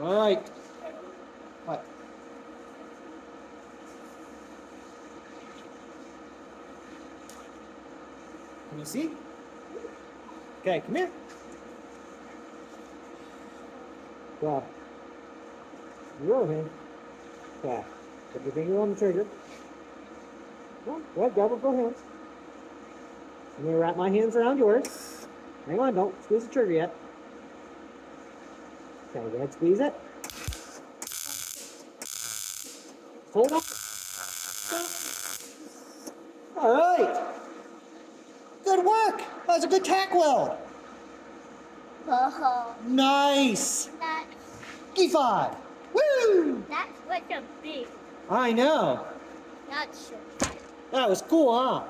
All right. What? Can you see? Okay, come here. Go. Your hand. Okay. Put your finger on the trigger. Come on, go ahead, grab with both hands. I'm gonna wrap my hands around yours. Hang on, don't squeeze the trigger yet. Okay, go ahead, squeeze it. Hold on. All right. Good work. That was a good tack weld. Oh, Nice. that's, Give 5. Woo! that's what a big, I know. that's so That was cool, huh?